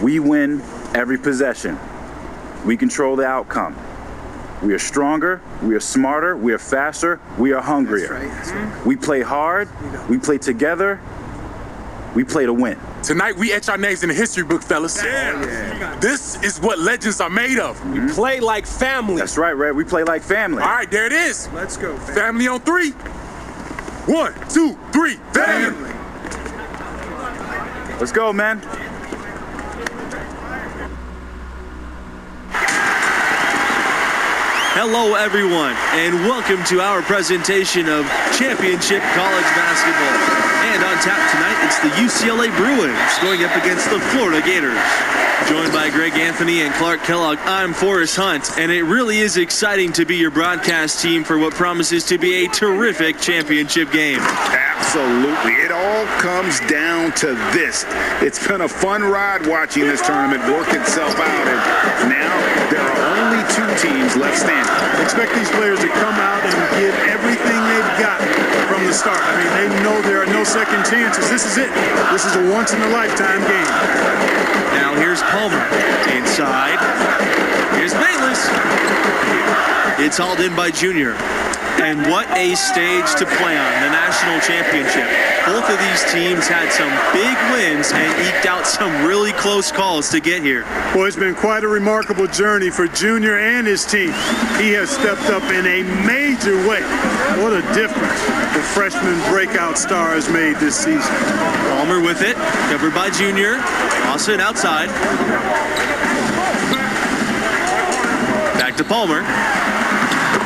We win every possession. We control the outcome. We are stronger, we are smarter, we are faster, we are hungrier. That's right. We play hard, we play together, we play to win. Tonight, we etch our names in the history book, fellas. Yeah. This is what legends are made of. We play like family. That's right, Red. We play like family. All right, there it is. Let's go, fam. Family on 3. 1, 2, 3, family. Let's go, man. Hello, everyone, and welcome to our presentation of Championship College Basketball. And on tap tonight, it's the UCLA Bruins going up against the Florida Gators. Joined by Greg Anthony and Clark Kellogg, I'm Forrest Hunt, and it really is exciting to be your broadcast team for what promises to be a terrific championship game. Absolutely. It all comes down to this. It's been a fun ride watching this tournament work itself out, and now there are only 2 teams left standing. Expect these players to come out and give everything they've got from the start. I mean, they know there are no second chances. This is it. This is a once-in-a-lifetime game. Now here's Palmer inside. Here's Bayless. It's hauled in by Junior. And what a stage to play on, the national championship. Both of these teams had some big wins and eked out some really close calls to get here. Boy, it's been quite a remarkable journey for Junior and his team. He has stepped up in a major way. What a difference the freshman breakout star has made this season. Palmer with it, covered by Junior. Lawson outside. Back to Palmer.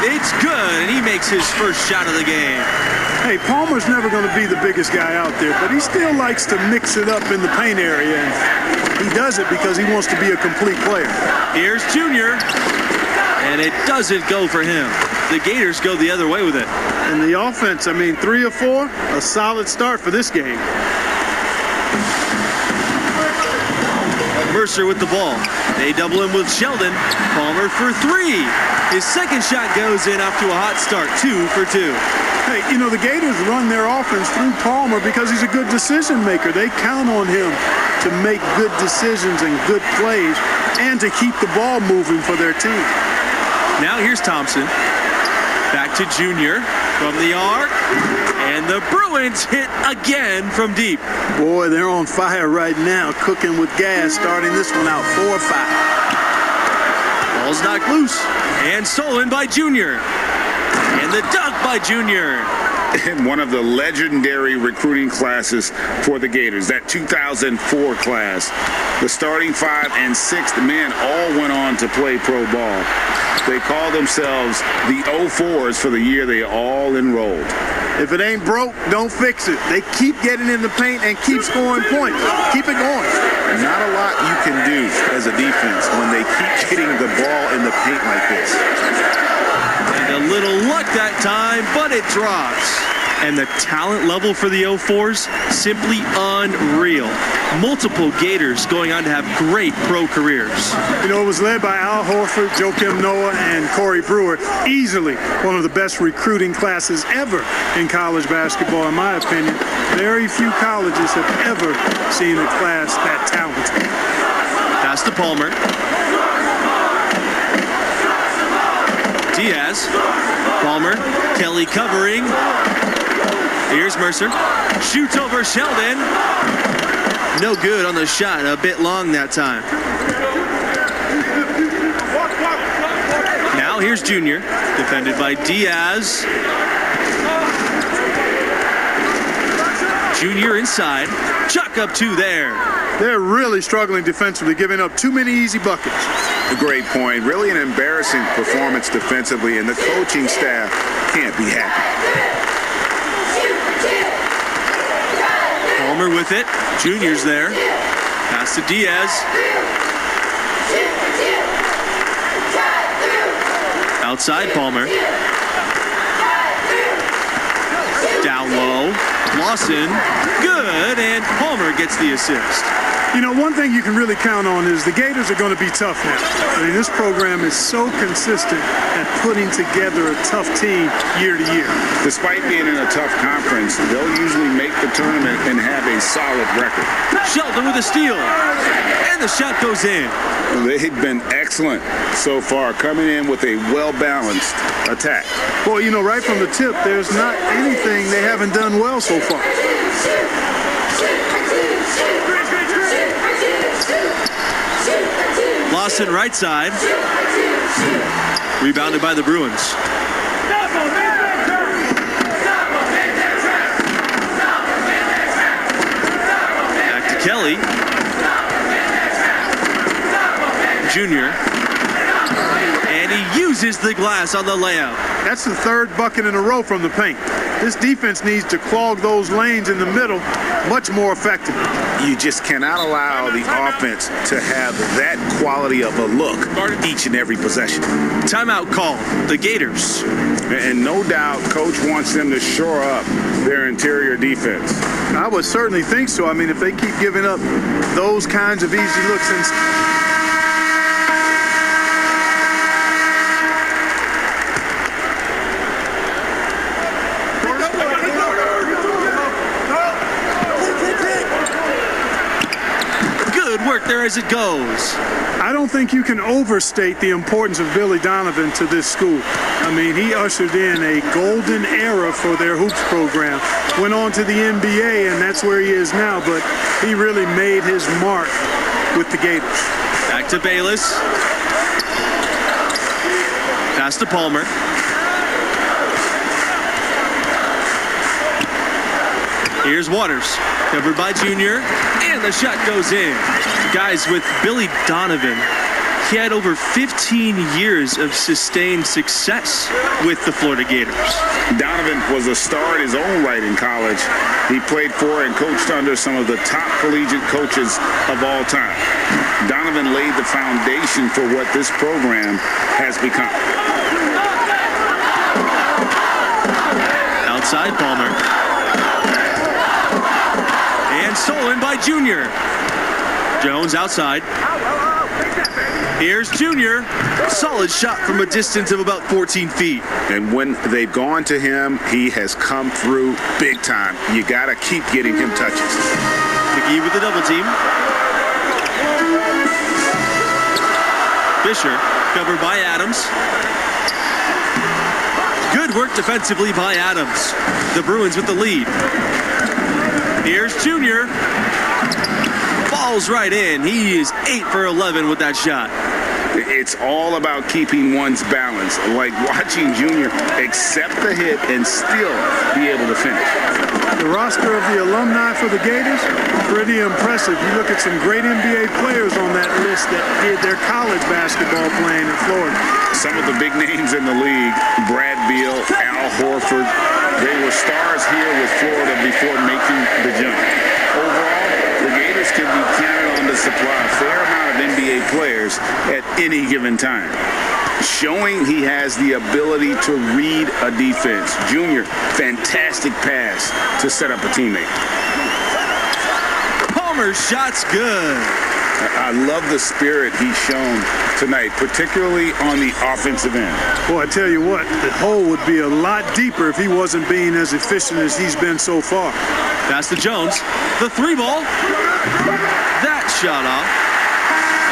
It's good, and he makes his first shot of the game. Hey, Palmer's never going to be the biggest guy out there, but he still likes to mix it up in the paint area, and he does it because he wants to be a complete player. Here's Junior, and it doesn't go for him. The Gators go the other way with it. And the offense, I mean, 3 of 4, a solid start for this game. Mercer with the ball. They double him with Sheldon. Palmer for 3. His second shot goes in after a hot start, 2 for 2. Hey, you know, the Gators run their offense through Palmer because he's a good decision maker. They count on him to make good decisions and good plays and to keep the ball moving for their team. Now here's Thompson. Back to Junior from the arc. And the Bruins hit again from deep. Boy, they're on fire right now, cooking with gas, starting this one out 4-5. Ball's knocked loose and stolen by Junior. And the dunk by Junior. And one of the legendary recruiting classes for the Gators, that 2004 class. The starting 5 and 6th men all went on to play pro ball. They call themselves the 04s for the year they all enrolled. If it ain't broke, don't fix it. They keep getting in the paint and keep scoring points. Keep it going. Not a lot you can do as a defense when they keep getting the ball in the paint like this. And a little luck that time, but it drops. And the talent level for the 04s, simply unreal. Multiple Gators going on to have great pro careers. You know, it was led by Al Horford, Joakim Noah, and Corey Brewer. Easily one of the best recruiting classes ever in college basketball, in my opinion. Very few colleges have ever seen a class that talented. Pass to Palmer. Diaz. Palmer. Kelly covering. Here's Mercer. Shoots over Sheldon. No good on the shot. A bit long that time. Now here's Junior. Defended by Diaz. Junior inside. Chuck up 2 there. They're really struggling defensively, giving up too many easy buckets. A great point. Really an embarrassing performance defensively, and the coaching staff can't be happy. Palmer with it. Junior's there. Pass to Diaz. Outside Palmer. Down low. Lawson, good, and Palmer gets the assist. You know, one thing you can really count on is the Gators are going to be tough now. I mean, this program is so consistent at putting together a tough team year to year. Despite being in a tough conference, they'll usually make the tournament and have a solid record. Shelton with a steal, and the shot goes in. They've been excellent so far, coming in with a well-balanced attack. Well, you know, right from the tip, there's not anything they haven't done well so far. Lawson right side. Rebounded by the Bruins. Back to Kelly. Junior. And he uses the glass on the layout. That's the third bucket in a row from the paint. This defense needs to clog those lanes in the middle much more effectively. You just cannot allow the offense to have that quality of a look each and every possession. Timeout call, the Gators. And no doubt, Coach wants them to shore up their interior defense. I would certainly think so. I mean, if they keep giving up those kinds of easy looks and there as it goes. I don't think you can overstate the importance of Billy Donovan to this school. I mean, he ushered in a golden era for their hoops program. Went on to the NBA, and that's where he is now, but he really made his mark with the Gators. Back to Bayless. Pass to Palmer. Here's Waters, covered by Junior, and the shot goes in. Guys, with Billy Donovan, he had over 15 years of sustained success with the Florida Gators. Donovan was a star in his own right in college. He played for and coached under some of the top collegiate coaches of all time. Donovan laid the foundation for what this program has become. Outside Palmer. And stolen by Junior. Jones outside. Here's Junior. Solid shot from a distance of about 14 feet. And when they've gone to him, he has come through big time. You got to keep getting him touches. McGee with the double team. Fisher covered by Adams. Good work defensively by Adams. The Bruins with the lead. Here's Junior. Falls right in. He is 8 for 11 with that shot. It's all about keeping one's balance, like watching Junior accept the hit and still be able to finish. The roster of the alumni for the Gators, pretty impressive. You look at some great NBA players on that list that did their college basketball playing in Florida. Some of the big names in the league, Brad Beal, Al Horford, they were stars here with Florida before making the jump. Overall, the Gators can be counted on to supply a fair amount of NBA players at any given time, showing he has the ability to read a defense. Junior, fantastic pass to set up a teammate. Palmer's shot's good. I love the spirit he's shown tonight, particularly on the offensive end. Boy, I tell you what, the hole would be a lot deeper if he wasn't being as efficient as he's been so far. Pass to Jones. The three ball. That shot off.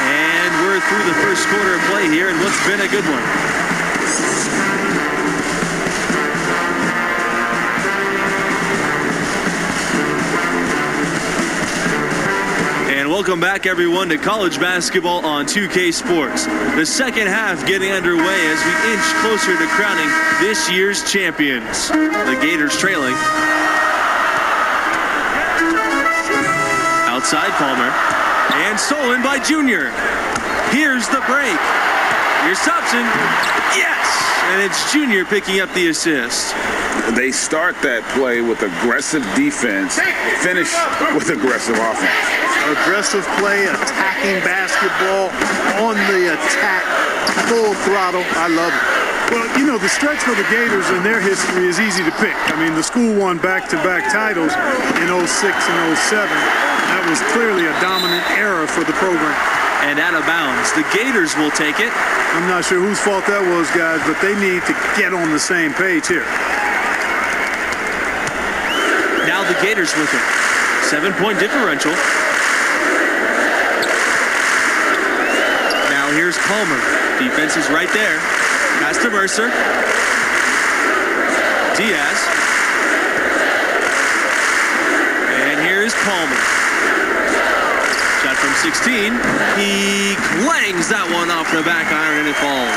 And we're through the first quarter of play here in what's been a good one. And welcome back, everyone, to college basketball on 2K Sports. The second half getting underway as we inch closer to crowning this year's champions. The Gators trailing. Outside Palmer. And stolen by Junior. Here's the break. Here's Thompson. Yes! And it's Junior picking up the assist. They start that play with aggressive defense, finish with aggressive offense. Aggressive play, attacking basketball, on the attack, full throttle. I love it. Well, you know, the stretch for the Gators in their history is easy to pick. I mean, the school won back-to-back titles in 06 and 07. That was clearly a dominant era for the program. And out of bounds. The Gators will take it. I'm not sure whose fault that was, guys, but they need to get on the same page here. Now the Gators with it. 7-point differential. Now here's Palmer. Defense is right there. Pass to Mercer. Diaz. And here's Palmer. Shot from 16. He clangs that one off the back iron and it falls.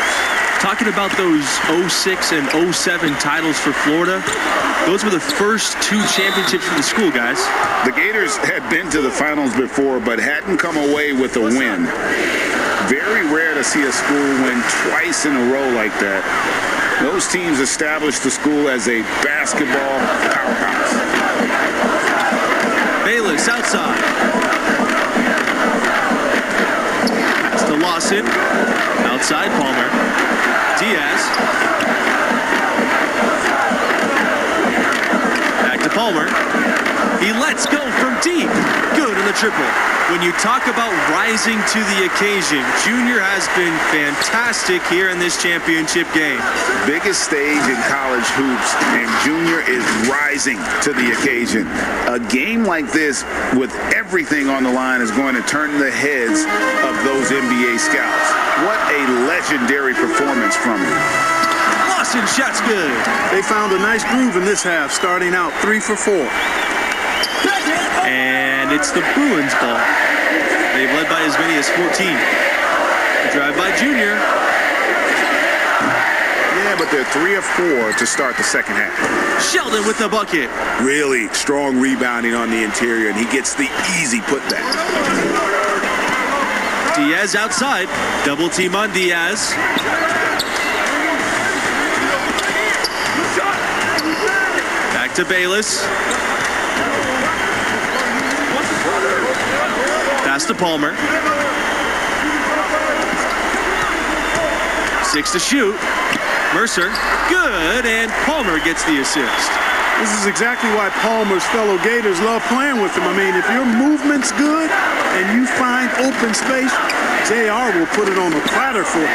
Talking about those 06 and 07 titles for Florida, those were the first 2 championships for the school, guys. The Gators had been to the finals before, but hadn't come away with a win. Very rare to see a school win twice in a row like that. Those teams established the school as a basketball powerhouse. Bayless outside. Pass to Lawson. Outside Palmer. Diaz. Back to Palmer. He lets go from deep. Good on the triple. When you talk about rising to the occasion, Junior has been fantastic here in this championship game. Biggest stage in college hoops, and Junior is rising to the occasion. A game like this, with everything on the line, is going to turn the heads of those NBA scouts. What a legendary performance from him. Lawson shot's good. They found a nice groove in this half, starting out 3 for 4. And it's the Bruins ball. They've led by as many as 14. A drive by Junior. Yeah, but they're 3 of 4 to start the second half. Sheldon with the bucket. Really strong rebounding on the interior, and he gets the easy putback. Diaz outside. Double team on Diaz. Back to Bayless. Pass to Palmer. 6 to shoot. Mercer, good, and Palmer gets the assist. This is exactly why Palmer's fellow Gators love playing with him. I mean, if your movement's good and you find open space, JR will put it on a platter for you.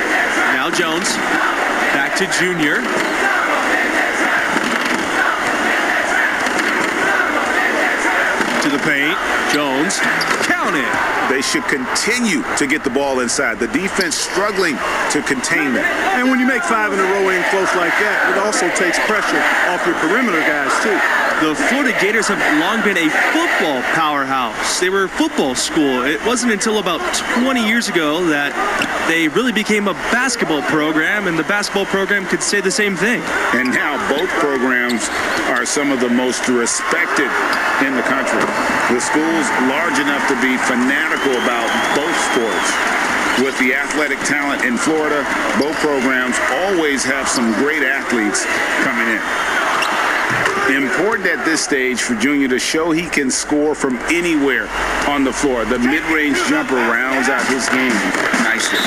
Now Jones, back to Junior. To the paint, Jones, count it. They should continue to get the ball inside. The defense struggling to contain them. And when you make 5 in a row in close like that, it also takes pressure off your perimeter guys, too. The Florida Gators have long been a football powerhouse. They were a football school. It wasn't until about 20 years ago that they really became a basketball program, and the basketball program could say the same thing. And now both programs are some of the most respected in the country. The school's large enough to be fanatical about both sports. With the athletic talent in Florida, both programs always have some great athletes coming in. Important at this stage for Junior to show he can score from anywhere on the floor. The mid-range jumper rounds out his game nicely.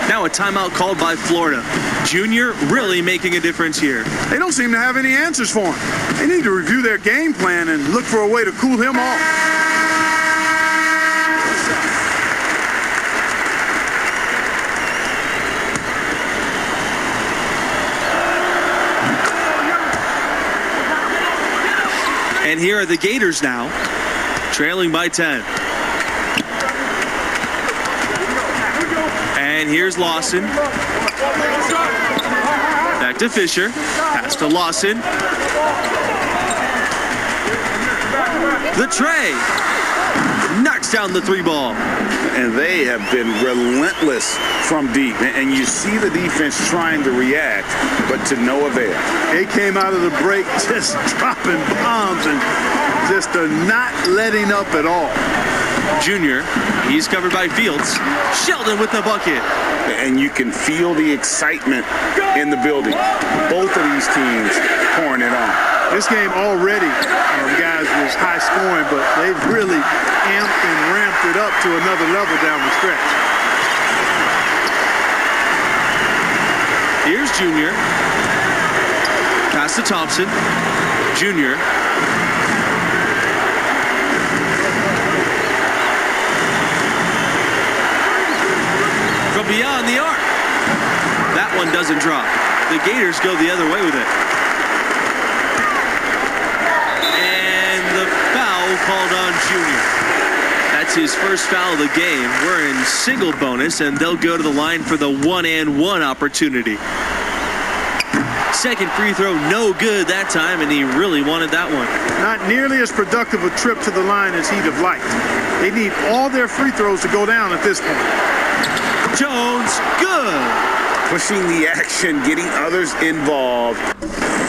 Now a timeout called by Florida. Junior really making a difference here. They don't seem to have any answers for him. They need to review their game plan and look for a way to cool him off. And here are the Gators now, trailing by 10. And here's Lawson. Back to Fisher. Pass to Lawson. The tray. Knocks down the 3 ball. And they have been relentless from deep. And you see the defense trying to react, but to no avail. They came out of the break just dropping bombs and just not letting up at all. Junior, he's covered by Fields. Sheldon with the bucket. And you can feel the excitement in the building. Both of these teams pouring it on. This game already, guys, was high scoring, but they've really amped and ramped it up to another level down the stretch. Here's Junior. Pass to Thompson. Junior. From beyond the arc. That one doesn't drop. The Gators go the other way with it. And the foul called on Junior. That's his first foul of the game. We're in single bonus, and they'll go to the line for the 1-and-1 opportunity. Second free throw, no good that time, and he really wanted that one. Not nearly as productive a trip to the line as he'd have liked. They need all their free throws to go down at this point. Jones, good. Pushing the action, getting others involved.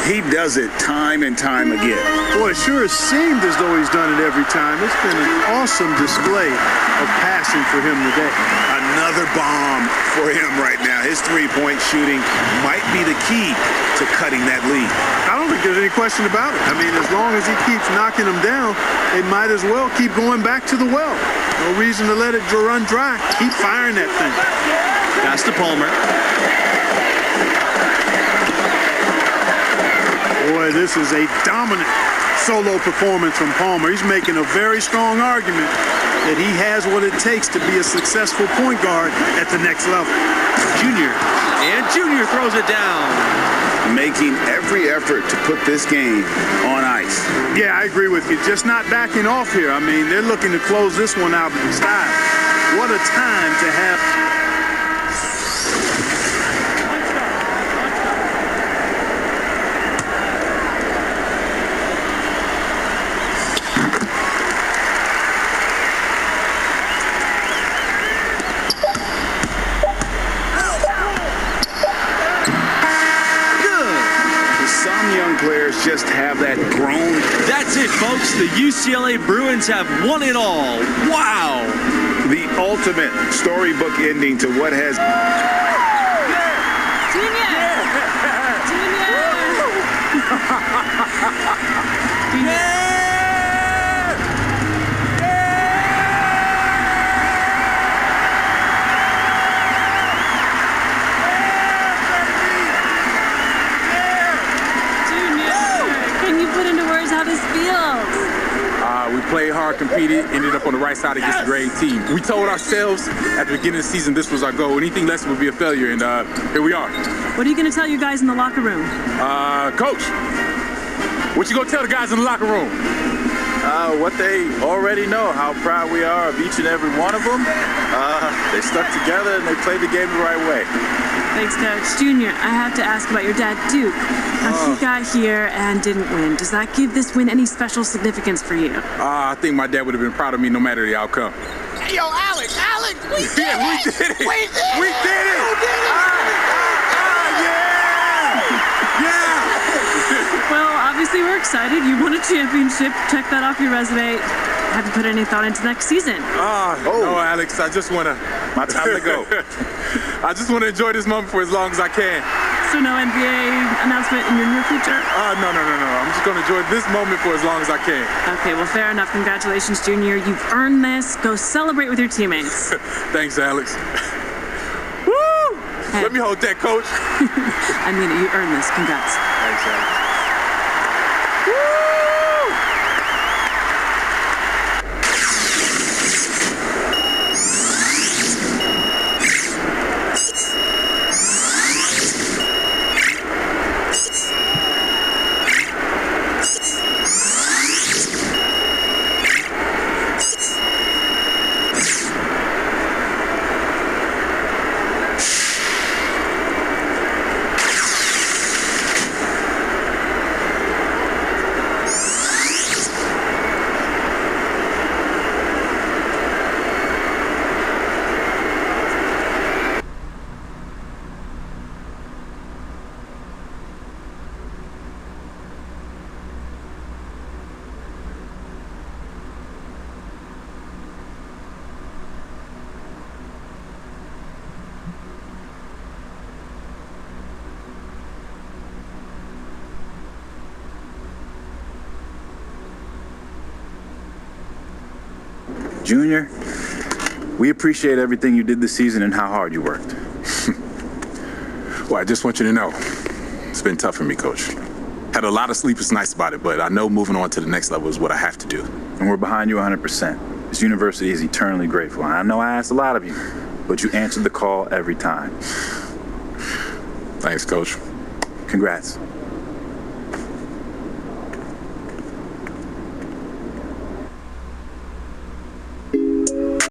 He does it time and time again. Boy, it sure has seemed as though he's done it every time. It's been an awesome display of passing for him today. Another bomb for him right now. His three-point shooting might be the key to cutting that lead. I don't think there's any question about it. I mean, as long as he keeps knocking them down, they might as well keep going back to the well. No reason to let it run dry. Keep firing that thing. Pass to Palmer. Boy, this is a dominant solo performance from Palmer. He's making a very strong argument that he has what it takes to be a successful point guard at the next level. Junior. And Junior throws it down. Making every effort to put this game on ice. Yeah, I agree with you. Just not backing off here. I mean, they're looking to close this one out in style. What a time to have. Players just have that grown. That's it, folks. The UCLA Bruins have won it all. Wow. The ultimate storybook ending to what has. We played hard, competed, ended up on the right side against a great team. We told ourselves at the beginning of the season this was our goal. Anything less would be a failure, and here we are. What are you going to tell your guys in the locker room? Coach, what you going to tell the guys in the locker room? What they already know, how proud we are of each and every one of them. They stuck together and they played the game the right way. Thanks, Coach. Junior, I have to ask about your dad, Duke. He got here and didn't win. Does that give this win any special significance for you? I think my dad would have been proud of me no matter the outcome. Hey, yo, Alex, we did it! We did it! We did it! We did it! You did it! Yeah! Well, obviously we're excited. You won a championship. Check that off your resume. Have you put any thought into next season? No, Alex. I just want to. My time to go. I just want to enjoy this moment for as long as I can. So no NBA announcement in your near future? No. I'm just going to enjoy this moment for as long as I can. Okay, well, fair enough. Congratulations, Junior. You've earned this. Go celebrate with your teammates. Thanks, Alex. Woo! Hey. Let me hold that, Coach. I mean it. You earned this. Congrats. Thanks, Alex. Junior, we appreciate everything you did this season and how hard you worked. Well, I just want you to know, it's been tough for me, Coach. Had a lot of sleepless nights about it, but I know moving on to the next level is what I have to do. And we're behind you 100%. This university is eternally grateful. And I know I asked a lot of you, but you answered the call every time. Thanks, Coach. Congrats.